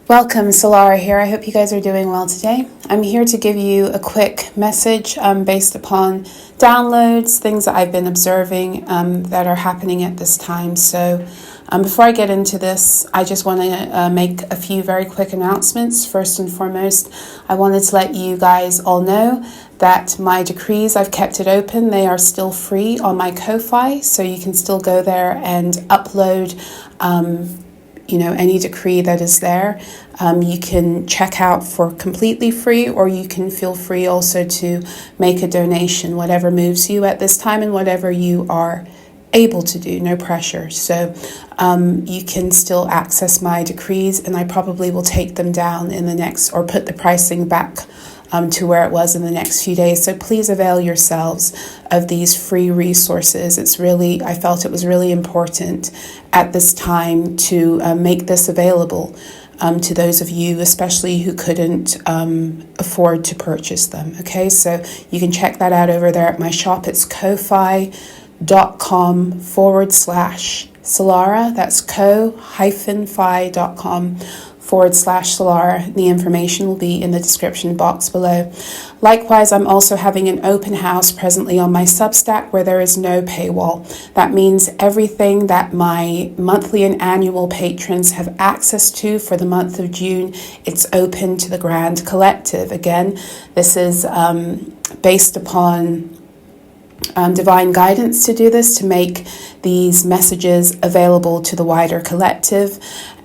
Welcome, Solara here. I hope you guys are doing well today. I'm here to give you a quick message based upon downloads, things that I've been observing that are happening at this time. So before I get into this, I just want to make a few very quick announcements. First and foremost, I wanted to let you guys all know that my decrees, I've kept it open. They are still free on my Ko-Fi, so you can still go there and upload any decree that is there. You can check out for completely free, or you can feel free also to make a donation, whatever moves you at this time and whatever you are able to do, no pressure. So you can still access my decrees, and I probably will take them down in the next, or put the pricing back to where it was in the next few days. So please avail yourselves of these free resources. I felt it was really important at this time to make this available to those of you, especially who couldn't afford to purchase them. Okay, so you can check that out over there at my shop. It's ko-fi.com/Solara. That's ko-fi.com/Solara. The information will be in the description box below. Likewise, I'm also having an open house presently on my Substack where there is no paywall. That means everything that my monthly and annual patrons have access to for the month of June, it's open to the grand collective. Again, this is based upon divine guidance to do this, to make these messages available to the wider collective.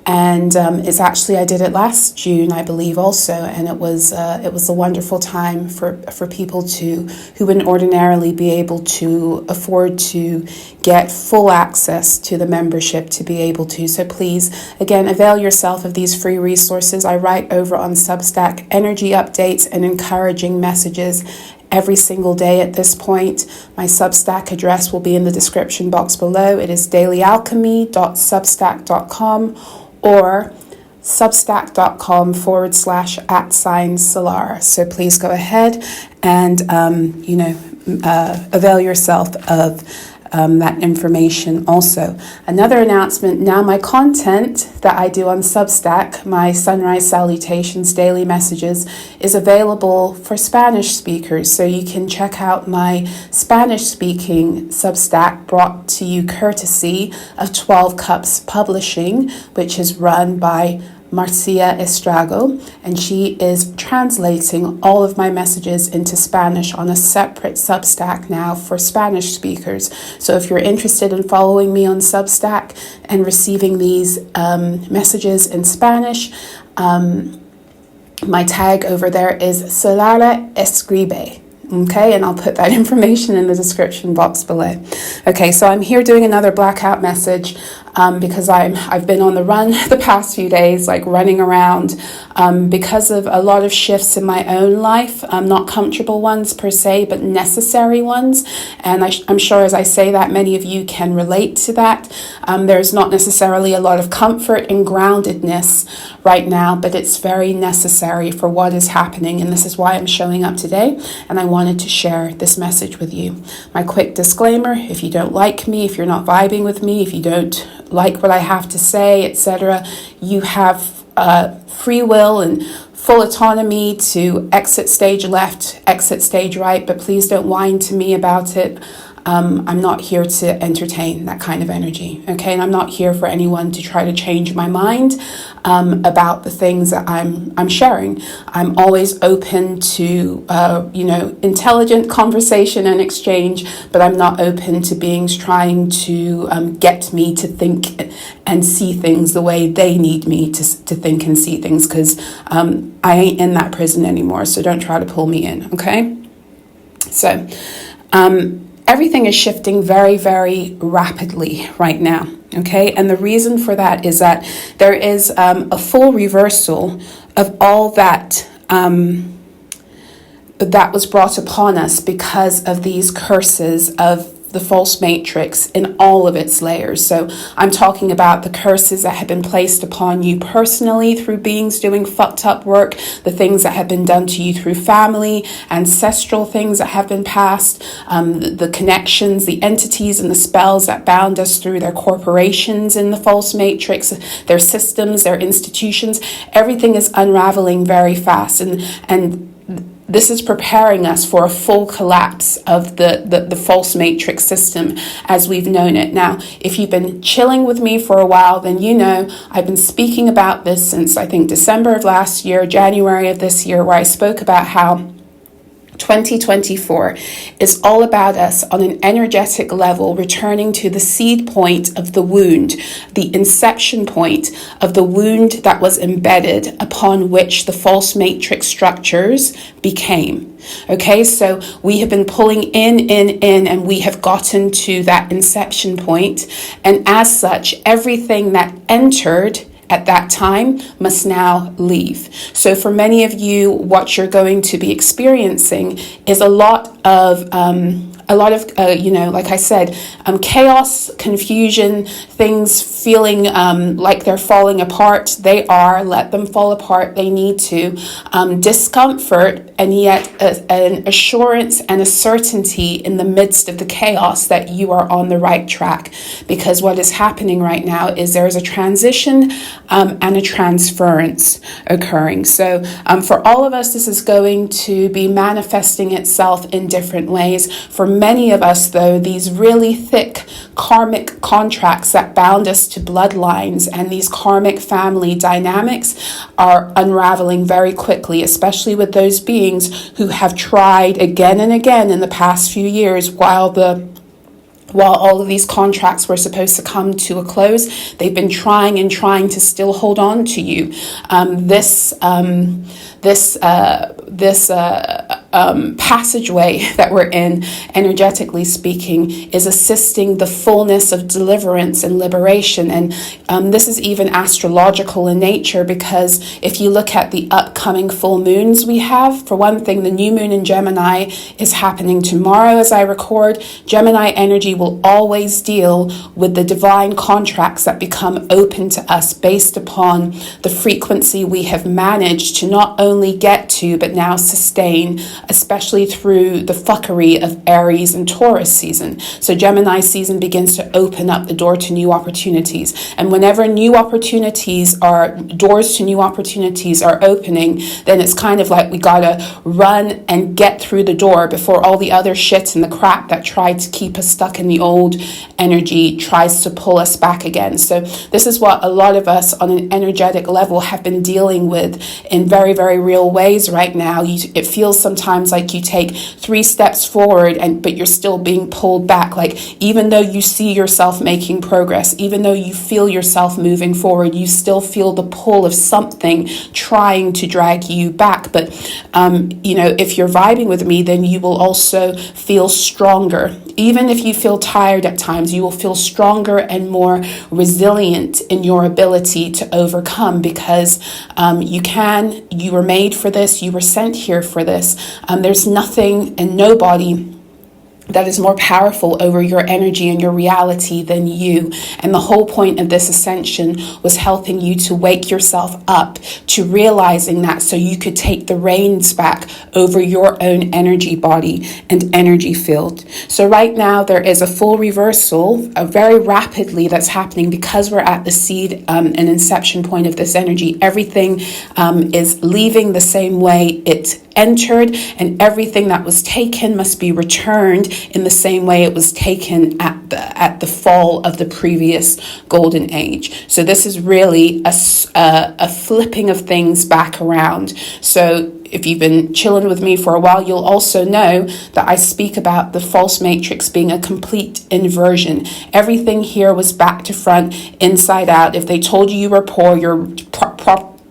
And it's actually, I did it last June, I believe, also, and it was a wonderful time for people who wouldn't ordinarily be able to afford to get full access to the membership to be able to. So please, again, avail yourself of these free resources. I write over on Substack energy updates and encouraging messages every single day at this point. My Substack address will be in the description box below. It is dailyalchemy.substack.com or substack.com/@Solara. So please go ahead and, avail yourself of that information also. Another announcement, now my content that I do on Substack, my Sunrise Salutations daily messages, is available for Spanish speakers. So you can check out my Spanish speaking Substack, brought to you courtesy of 12 Cups Publishing, which is run by Marcia Estrago, and she is translating all of my messages into Spanish on a separate Substack now for Spanish speakers. So if you're interested in following me on Substack and receiving these messages in Spanish, my tag over there is Solara Escribe. Okay, and I'll put that information in the description box below. Okay, so I'm here doing another blackout message because I've been on the run the past few days, like running around because of a lot of shifts in my own life, not comfortable ones per se, but necessary ones. And I'm sure as I say that, many of you can relate to that. There's not necessarily a lot of comfort and groundedness right now, but it's very necessary for what is happening. And this is why I'm showing up today. And I wanted to share this message with you. My quick disclaimer: if you don't like me, if you're not vibing with me, if you don't like what I have to say, etc., you have free will and full autonomy to exit stage left, exit stage right, but please don't whine to me about it. I'm not here to entertain that kind of energy, okay? And I'm not here for anyone to try to change my mind about the things that I'm sharing. I'm always open to, intelligent conversation and exchange, but I'm not open to beings trying to get me to think and see things the way they need me to think and see things, because I ain't in that prison anymore, so don't try to pull me in, okay? So, everything is shifting very, very rapidly right now, okay? And the reason for that is that there is a full reversal of all that that was brought upon us because of these curses of the false matrix in all of its layers. So I'm talking about the curses that have been placed upon you personally through beings doing fucked up work, the things that have been done to you through family, ancestral things that have been passed, the connections, the entities and the spells that bound us through their corporations in the false matrix, their systems, their institutions. Everything is unraveling very fast, and this is preparing us for a full collapse of the false matrix system as we've known it. Now, if you've been chilling with me for a while, then you know I've been speaking about this since I think December of last year, January of this year, where I spoke about how 2024 is all about us on an energetic level returning to the seed point of the wound, the inception point of the wound that was embedded upon which the false matrix structures became. Okay, so we have been pulling in, and we have gotten to that inception point. And as such, everything that entered at that time must now leave. So for many of you, what you're going to be experiencing is a lot of like I said, chaos, confusion, things feeling like they're falling apart. They are. Let them fall apart. They need to. Discomfort, and yet an assurance and a certainty in the midst of the chaos that you are on the right track. Because what is happening right now is there is a transition and a transference occurring. So for all of us, this is going to be manifesting itself in different ways. For many of us, though, these really thick karmic contracts that bound us to bloodlines and these karmic family dynamics are unraveling very quickly, especially with those beings who have tried again and again in the past few years while all of these contracts were supposed to come to a close. They've been trying to still hold on to you. This passageway that we're in, energetically speaking, is assisting the fullness of deliverance and liberation. And this is even astrological in nature, because if you look at the upcoming full moons we have, for one thing, the new moon in Gemini is happening tomorrow as I record. Gemini energy will always deal with the divine contracts that become open to us based upon the frequency we have managed to not only get to, but now sustain, especially through the fuckery of Aries and Taurus season. So Gemini season begins to open up the door to new opportunities. And whenever doors to new opportunities are opening, then it's kind of like we gotta run and get through the door before all the other shit and the crap that tried to keep us stuck in the old energy tries to pull us back again. So this is what a lot of us on an energetic level have been dealing with in very, very real ways right now. It feels sometimes like you take 3 steps forward but you're still being pulled back. Like, even though you see yourself making progress, even though you feel yourself moving forward, you still feel the pull of something trying to drag you back. But if you're vibing with me, then you will also feel stronger. Even if you feel tired at times, you will feel stronger and more resilient in your ability to overcome, because you were made for this, you were sent here for this. There's nothing and nobody that is more powerful over your energy and your reality than you. And the whole point of this ascension was helping you to wake yourself up to realizing that, so you could take the reins back over your own energy body and energy field. So right now there is a full reversal very rapidly that's happening, because we're at the seed and inception point of this energy. Everything is leaving the same way it entered, and everything that was taken must be returned in the same way it was taken at the fall of the previous golden age. So this is really a flipping of things back around. So if you've been chilling with me for a while, you'll also know that I speak about the false matrix being a complete inversion. Everything here was back to front, inside out. If they told you were poor, you're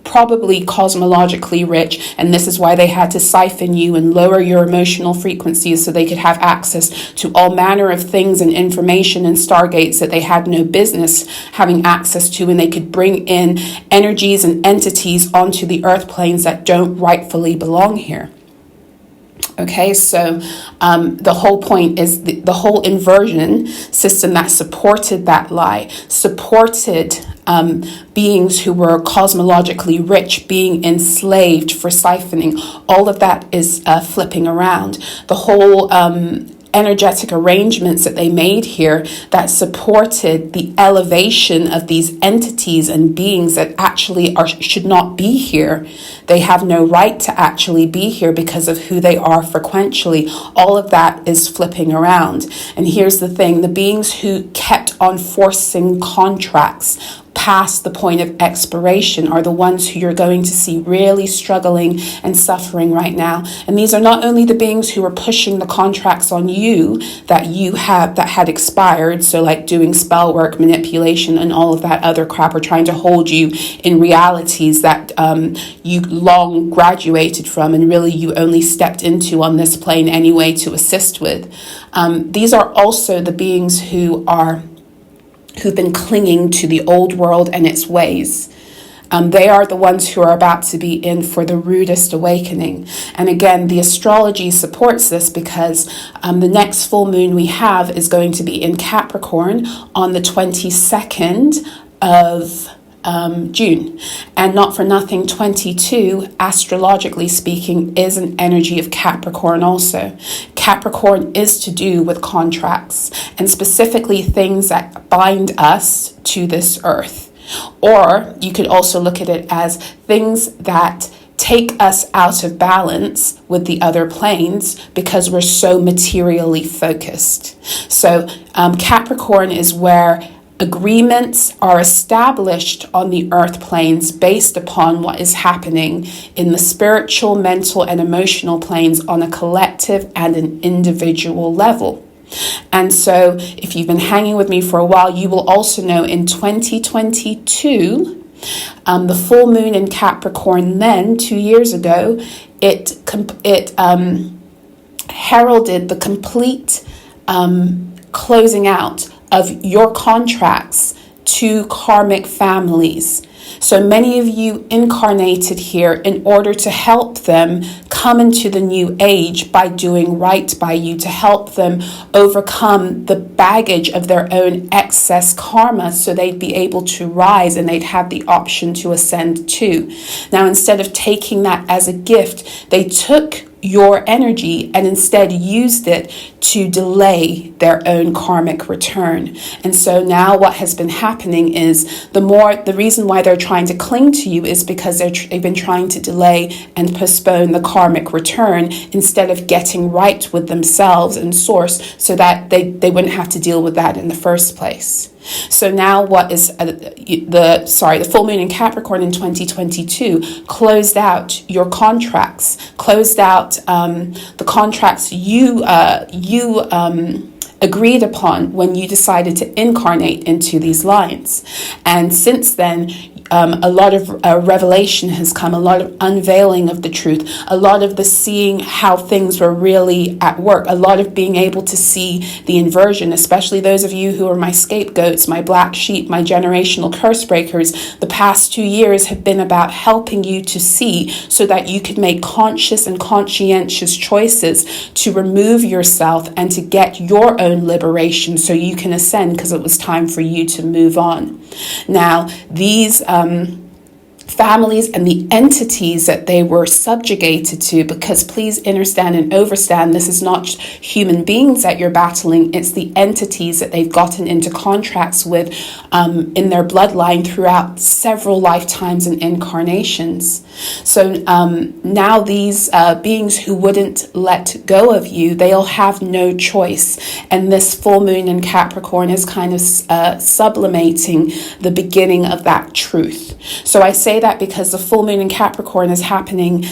probably cosmologically rich, and this is why they had to siphon you and lower your emotional frequencies so they could have access to all manner of things and information and stargates that they had no business having access to, and they could bring in energies and entities onto the earth planes that don't rightfully belong here. Okay, so the whole point is the whole inversion system that supported that lie, supported beings who were cosmologically rich being enslaved for siphoning. All of that is flipping around. The whole energetic arrangements that they made here that supported the elevation of these entities and beings that actually should not be here. They have no right to actually be here because of who they are frequentially. All of that is flipping around. And here's the thing, the beings who kept on forcing contracts past the point of expiration are the ones who you're going to see really struggling and suffering right now. And these are not only the beings who are pushing the contracts on you that had expired, so like doing spell work, manipulation, and all of that other crap, or trying to hold you in realities that you long graduated from and really you only stepped into on this plane anyway to assist with. These are also the beings who've been clinging to the old world and its ways. They are the ones who are about to be in for the rudest awakening. And again, the astrology supports this because the next full moon we have is going to be in Capricorn on the 22nd of June. And not for nothing, 22, astrologically speaking, is an energy of Capricorn also. Capricorn is to do with contracts, and specifically things that bind us to this earth. Or you could also look at it as things that take us out of balance with the other planes because we're so materially focused. So Capricorn is where agreements are established on the earth planes based upon what is happening in the spiritual, mental, and emotional planes on a collective and an individual level. And so if you've been hanging with me for a while, you will also know in 2022, the full moon in Capricorn then, 2 years ago, it heralded the complete closing out of your contracts to karmic families. So many of you incarnated here in order to help them come into the new age by doing right by you, to help them overcome the baggage of their own excess karma so they'd be able to rise and they'd have the option to ascend too. Now, instead of taking that as a gift, they took your energy and instead used it to delay their own karmic return. And so now what has been happening is the reason why they're trying to cling to you is because they've been trying to delay and postpone the karmic return instead of getting right with themselves and source so that they wouldn't have to deal with that in the first place. So now what is the full moon in Capricorn in 2022 closed out your contracts, closed out the contracts you agreed upon when you decided to incarnate into these lines. And since then, a lot of revelation has come, a lot of unveiling of the truth, a lot of the seeing how things were really at work, a lot of being able to see the inversion, especially those of you who are my scapegoats, my black sheep, my generational curse breakers. The past 2 years have been about helping you to see so that you could make conscious and conscientious choices to remove yourself and to get your own liberation so you can ascend, because it was time for you to move on. Now, these families and the entities that they were subjugated to, because please understand and overstand, this is not human beings that you're battling, it's the entities that they've gotten into contracts with in their bloodline throughout several lifetimes and incarnations. So now these beings who wouldn't let go of you, they'll have no choice. And this full moon in Capricorn is kind of sublimating the beginning of that truth. So I say that because the full moon in Capricorn is happening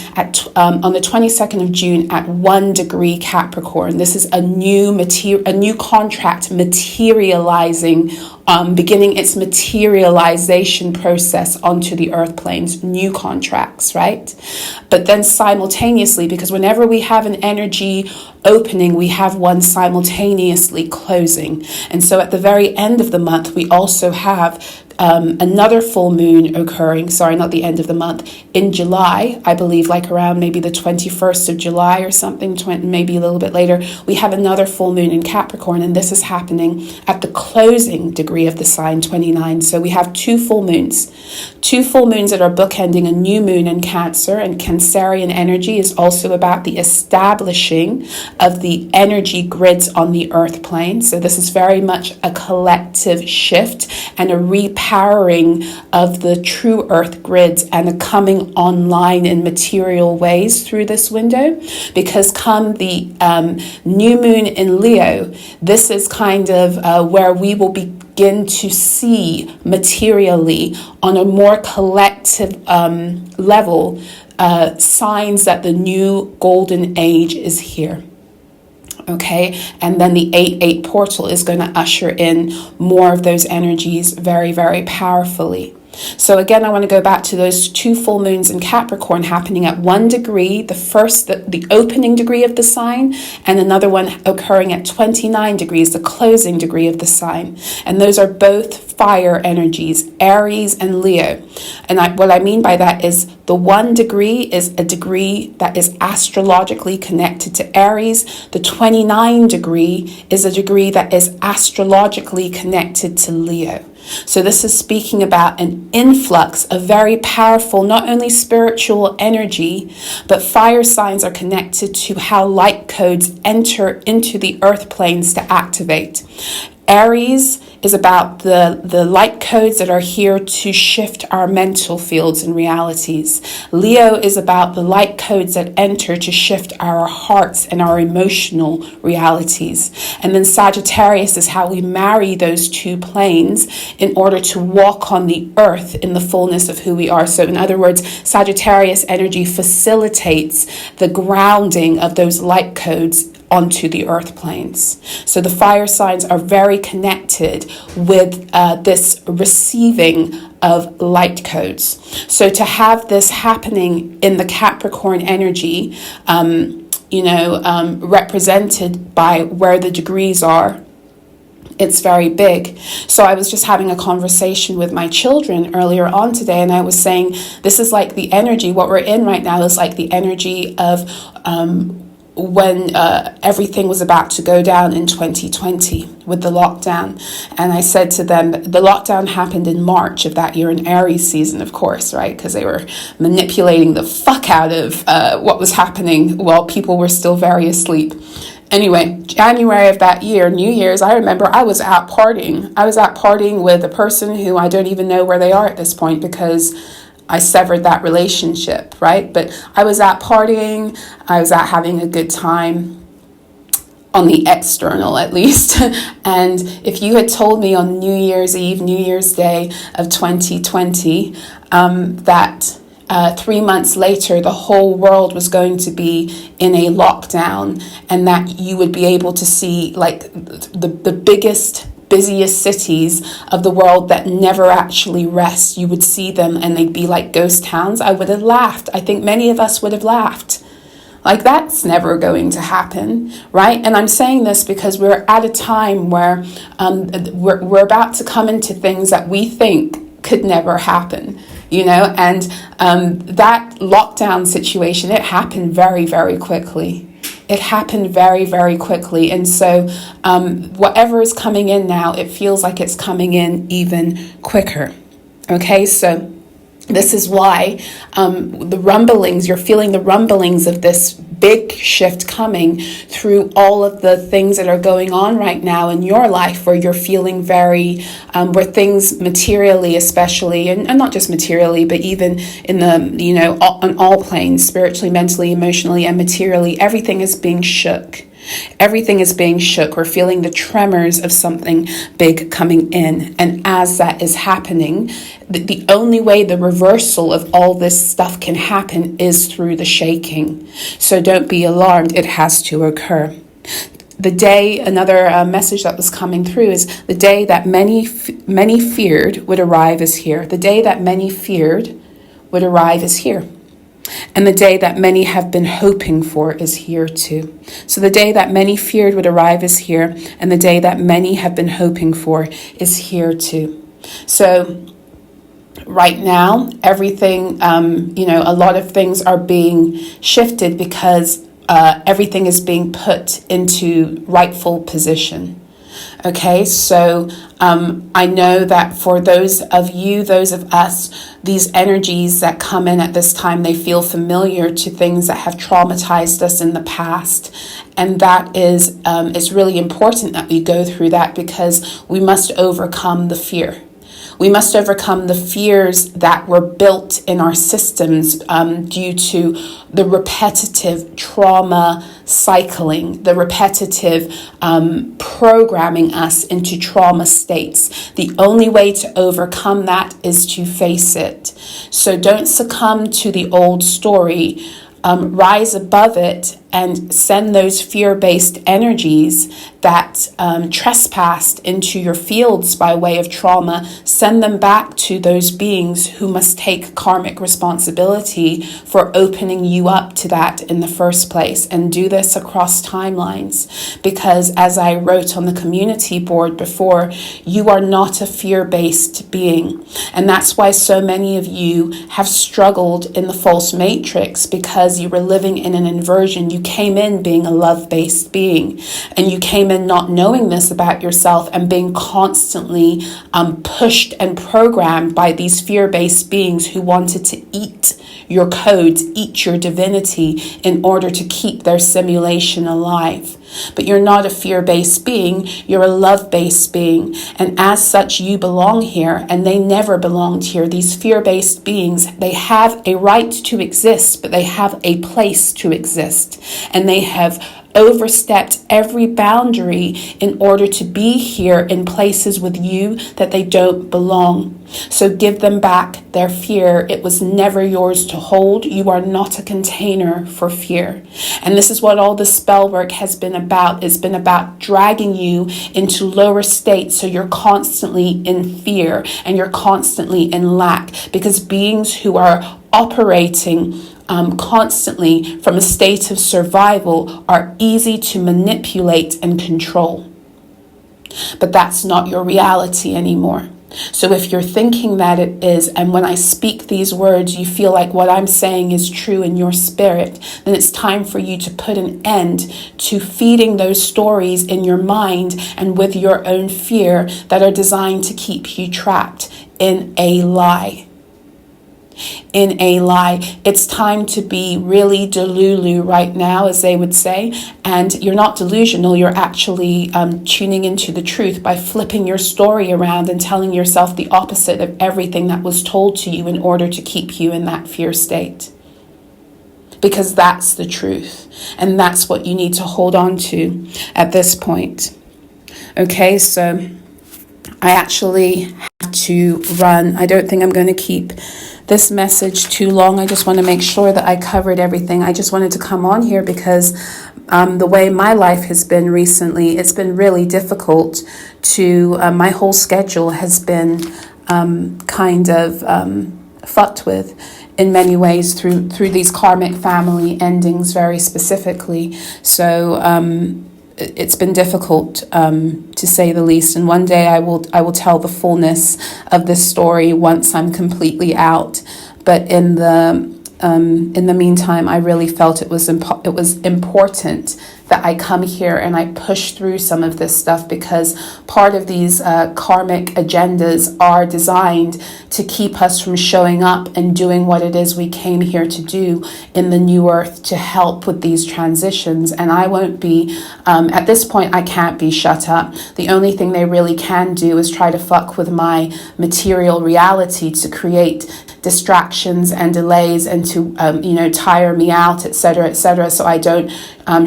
on the 22nd of June at 1 degree Capricorn. This is a new contract materializing, beginning its materialization process onto the earth planes, new contracts, right? But then simultaneously, because whenever we have an energy opening, we have one simultaneously closing. And so at the very end of the month, we also have another full moon occurring, sorry, not the end of the month, in July, I believe, like around maybe the 21st of July or something, maybe a little bit later, we have another full moon in Capricorn, and this is happening at the closing degree of the sign 29. So we have two full moons that are bookending a new moon in Cancer, and Cancerian energy is also about the establishing of the energy grids on the earth plane. So this is very much a collective shift and a repowering of the true earth grids and a coming online in material ways through this window, because come the new moon in Leo, this is kind of where we will begin to see materially on a more collective level signs that the new golden age is here. Okay, and then the 8-8 portal is going to usher in more of those energies very, very powerfully. So again, I want to go back to those two full moons in Capricorn happening at 1 degree, the first, the opening degree of the sign, and another one occurring at 29 degrees, the closing degree of the sign. And those are both fire energies, Aries and Leo. And what I mean by that is the 1 degree is a degree that is astrologically connected to Aries. The 29 degree is a degree that is astrologically connected to Leo. So this is speaking about an influx of very powerful, not only spiritual energy, but fire signs are connected to how light codes enter into the earth planes to activate. Aries is about the light codes that are here to shift our mental fields and realities. Leo is about the light codes that enter to shift our hearts and our emotional realities. And then Sagittarius is how we marry those two planes in order to walk on the earth in the fullness of who we are. So in other words, Sagittarius energy facilitates the grounding of those light codes onto the earth planes. So the fire signs are very connected with this receiving of light codes. So to have this happening in the Capricorn energy, represented by where the degrees are, it's very big. So I was just having a conversation with my children earlier on today, and I was saying, this is like the energy, what we're in right now is like the energy of when everything was about to go down in 2020 with the lockdown. And I said to them, the lockdown happened in March of that year, in Aries season, of course, right? Because they were manipulating the fuck out of what was happening while people were still very asleep. Anyway, January of that year, New Year's, I remember I was out partying. I was out partying with a person who I don't even know where they are at this point, because I severed that relationship, right? But I was out partying, I was out having a good time, on the external at least. And if you had told me on New Year's Eve, New Year's Day of 2020, that 3 months later the whole world was going to be in a lockdown, and that you would be able to see like the busiest cities of the world that never actually rest, you would see them and they'd be like ghost towns, I would have laughed. I think many of us would have laughed. Like, that's never going to happen, right? And I'm saying this because we're at a time where we're about to come into things that we think could never happen, and that lockdown situation, it happened very, very quickly. It happened very, very quickly. And so whatever is coming in now, it feels like it's coming in even quicker. Okay, so this is why the rumblings, you're feeling the rumblings of this big shift coming through all of the things that are going on right now in your life, where you're feeling very, where things materially especially, and not just materially, but even in the, on all planes, spiritually, mentally, emotionally, and materially, everything is being shook. Everything is being shook. We're feeling the tremors of something big coming in. And as that is happening, the only way the reversal of all this stuff can happen is through the shaking. So don't be alarmed. It has to occur. The day, another message that was coming through is the day that many feared would arrive is here. The day that many feared would arrive is here. And the day that many have been hoping for is here too. So the day that many feared would arrive is here, and the day that many have been hoping for is here too. So right now, everything, a lot of things are being shifted because everything is being put into rightful position. Okay, so I know that for those of you, those of us, these energies that come in at this time, they feel familiar to things that have traumatized us in the past. And that is, it's really important that we go through that because we must overcome the fear. We must overcome the fears that were built in our systems due to the repetitive trauma cycling, the repetitive programming us into trauma states. The only way to overcome that is to face it. So don't succumb to the old story. Rise above it and send those fear-based energies that trespassed into your fields by way of trauma, send them back to those beings who must take karmic responsibility for opening you up to that in the first place. And do this across timelines, because as I wrote on the community board before, you are not a fear-based being. And that's why so many of you have struggled in the false matrix, because you were living in an inversion. You came in being a love-based being, and you came in not knowing this about yourself and being constantly pushed and programmed by these fear-based beings who wanted to eat your codes, eat your divinity in order to keep their simulation alive. But you're not a fear-based being, you're a love-based being. And as such, you belong here, and they never belonged here. These fear-based beings, they have a right to exist, but they have a place to exist. And they have overstepped every boundary in order to be here in places with you that they don't belong. So give them back their fear. It was never yours to hold. You are not a container for fear. And this is what all the spell work has been about. It's been about dragging you into lower states so you're constantly in fear and you're constantly in lack, because beings who are operating constantly from a state of survival are easy to manipulate and control. But that's not your reality anymore. So if you're thinking that it is, and when I speak these words, you feel like what I'm saying is true in your spirit, then it's time for you to put an end to feeding those stories in your mind and with your own fear that are designed to keep you trapped in a lie. In a lie. It's time to be really delulu right now, as they would say. And you're not delusional, you're actually tuning into the truth by flipping your story around and telling yourself the opposite of everything that was told to you in order to keep you in that fear state. Because that's the truth. And that's what you need to hold on to at this point. Okay, so I actually have to run. I don't think I'm going to keep this message too long. I just want to make sure that I covered everything. I just wanted to come on here because the way my life has been recently, it's been really difficult to, my whole schedule has been kind of fucked with in many ways through these karmic family endings very specifically. So it's been difficult to say the least. And one day I will tell the fullness of this story once I'm completely out. But in the meantime, I really felt it was important that I come here and I push through some of this stuff, because part of these karmic agendas are designed to keep us from showing up and doing what it is we came here to do in the new earth, to help with these transitions. And I won't be, at this point, I can't be shut up. The only thing they really can do is try to fuck with my material reality to create distractions and delays and to tire me out, etc., so I don't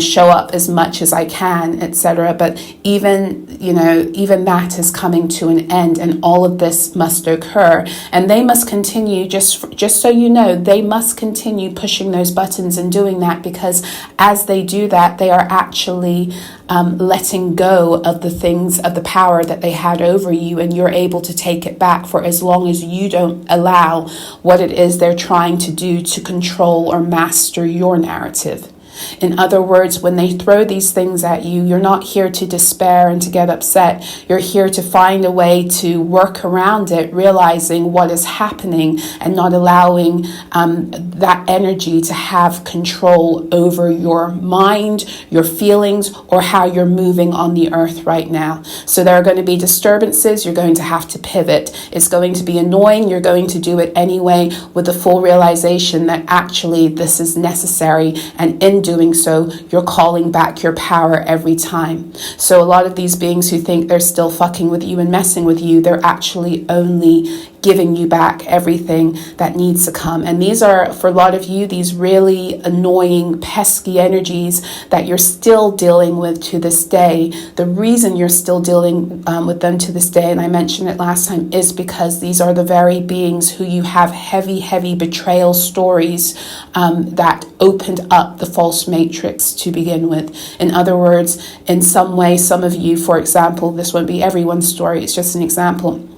show up as much as I can, etc. But even that is coming to an end, and all of this must occur, and they must continue, just so you know, they must continue pushing those buttons and doing that, because as they do that, they are actually letting go of the things, of the power that they had over you, and you're able to take it back for as long as you don't allow what it is they're trying to do to control or master your narrative. In other words, when they throw these things at you, you're not here to despair and to get upset. You're here to find a way to work around it, realizing what is happening and not allowing that energy to have control over your mind, your feelings, or how you're moving on the earth right now. So there are going to be disturbances. You're going to have to pivot. It's going to be annoying. You're going to do it anyway with the full realization that actually this is necessary, and in doing so, you're calling back your power every time. So a lot of these beings who think they're still fucking with you and messing with you, they're actually only giving you back everything that needs to come. And these are, for a lot of you, these really annoying, pesky energies that you're still dealing with to this day. The reason you're still dealing with them to this day, and I mentioned it last time, is because these are the very beings who you have heavy betrayal stories that opened up the false matrix to begin with. In other words, in some way, some of you, for example, this won't be everyone's story, it's just an example.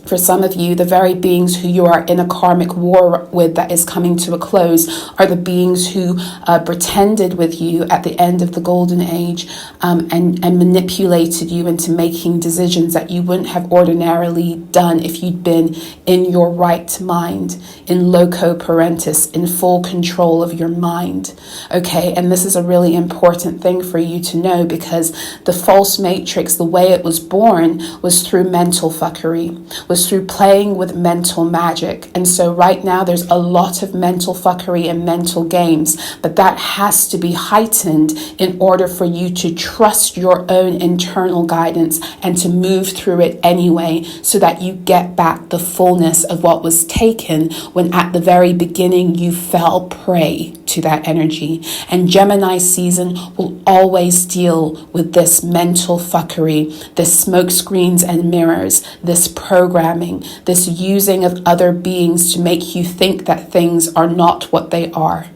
For some of you, the very beings who you are in a karmic war with that is coming to a close are the beings who pretended with you at the end of the golden age and manipulated you into making decisions that you wouldn't have ordinarily done if you'd been in your right mind, in loco parentis, in full control of your mind. Okay, and this is a really important thing for you to know, because the false matrix, the way it was born, was through mental fuckery, was through playing with mental magic. And so right now there's a lot of mental fuckery and mental games, but that has to be heightened in order for you to trust your own internal guidance and to move through it anyway, so that you get back the fullness of what was taken when at the very beginning you fell prey to that energy. And Gemini season will always deal with this mental fuckery, this smoke screens and mirrors, this programming, this using of other beings to make you think that things are not what they are.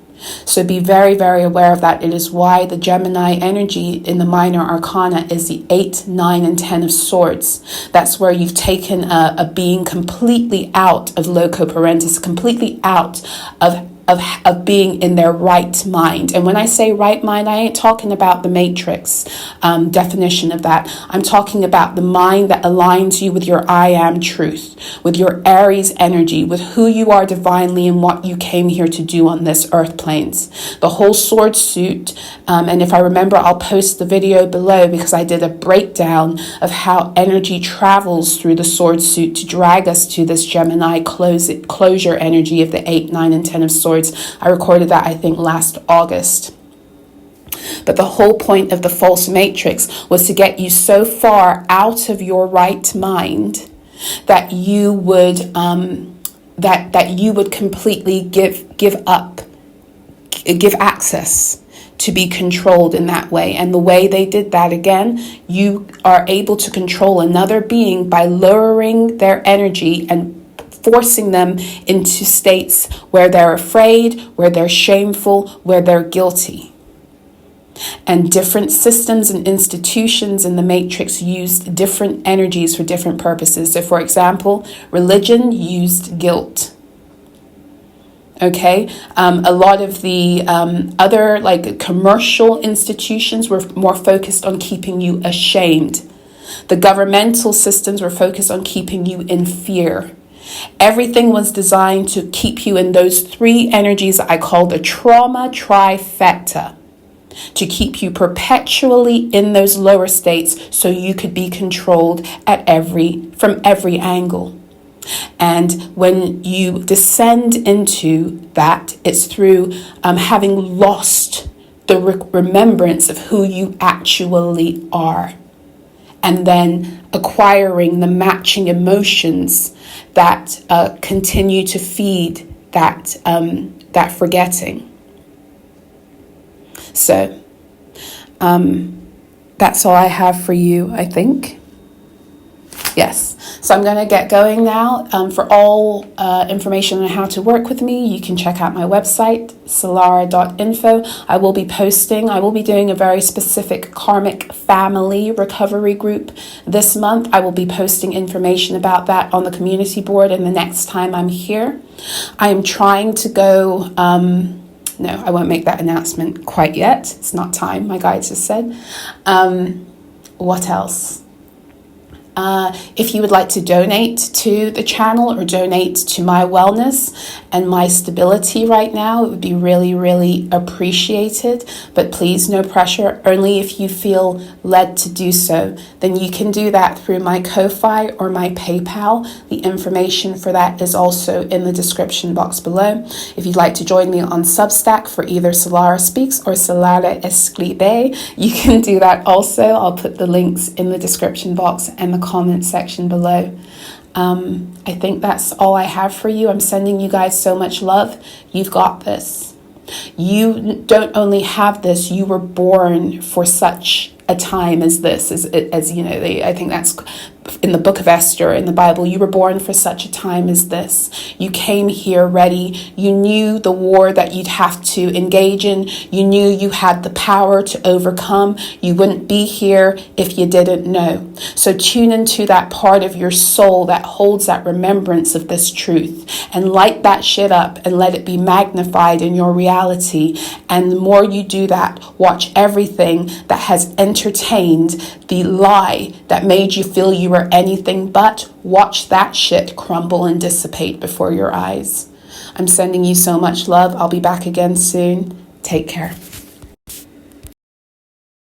So be very aware of that. It is why the Gemini energy in the minor arcana is the 8, 9, and 10 of swords. That's where you've taken a being completely out of loco parentis, completely out of being in their right mind. And when I say right mind, I ain't talking about the matrix definition of that. I'm talking about the mind that aligns you with your I am truth, with your Aries energy, with who you are divinely and what you came here to do on this earth planes. The whole sword suit, and if I remember, I'll post the video below, because I did a breakdown of how energy travels through the sword suit to drag us to this Gemini closure energy of the 8, 9, and 10 of swords. I recorded that, I think, last August. But the whole point of the false matrix was to get you so far out of your right mind that you would that you would completely give access to be controlled in that way. And the way they did that, again, you are able to control another being by lowering their energy and forcing them into states where they're afraid, where they're shameful, where they're guilty. And different systems and institutions in the matrix used different energies for different purposes. So for example, religion used guilt. Okay, a lot of the other like commercial institutions were more focused on keeping you ashamed. The governmental systems were focused on keeping you in fear. Everything was designed to keep you in those three energies that I call the trauma trifecta, to keep you perpetually in those lower states so you could be controlled from every angle. And when you descend into that, it's through having lost the remembrance of who you actually are, and then acquiring the matching emotions that continue to feed that forgetting. So that's all I have for you, I think. Yes. So I'm going to get going now. For all information on how to work with me, you can check out my website, solara.info. I will be doing a very specific karmic family recovery group this month. I will be posting information about that on the community board, and the next time I'm here, I am trying to go No, I won't make that announcement quite yet. It's not time, my guides just said. What else? If you would like to donate to the channel or donate to my wellness and my stability right now, it would be really, really appreciated. But please, no pressure. Only if you feel led to do so, then you can do that through my Ko-Fi or my PayPal. The information for that is also in the description box below. If you'd like to join me on Substack for either Solara Speaks or Solara Escribe, you can do that also. I'll put the links in the description box and the comment section below. I think that's all I have for you. I'm sending you guys so much love. You've got this. You don't only have this, you were born for such a time as this, as you know, I think that's in the book of Esther in the Bible. You were born for such a time as this. You came here ready. You knew the war that you'd have to engage in. You knew you had the power to overcome. You wouldn't be here if you didn't know. So tune into that part of your soul that holds that remembrance of this truth and light that shit up and let it be magnified in your reality. And the more you do that, watch everything that has entertained the lie that made you feel you were anything but. Watch that shit crumble and dissipate before your eyes. I'm sending you so much love. I'll be back again soon. Take care.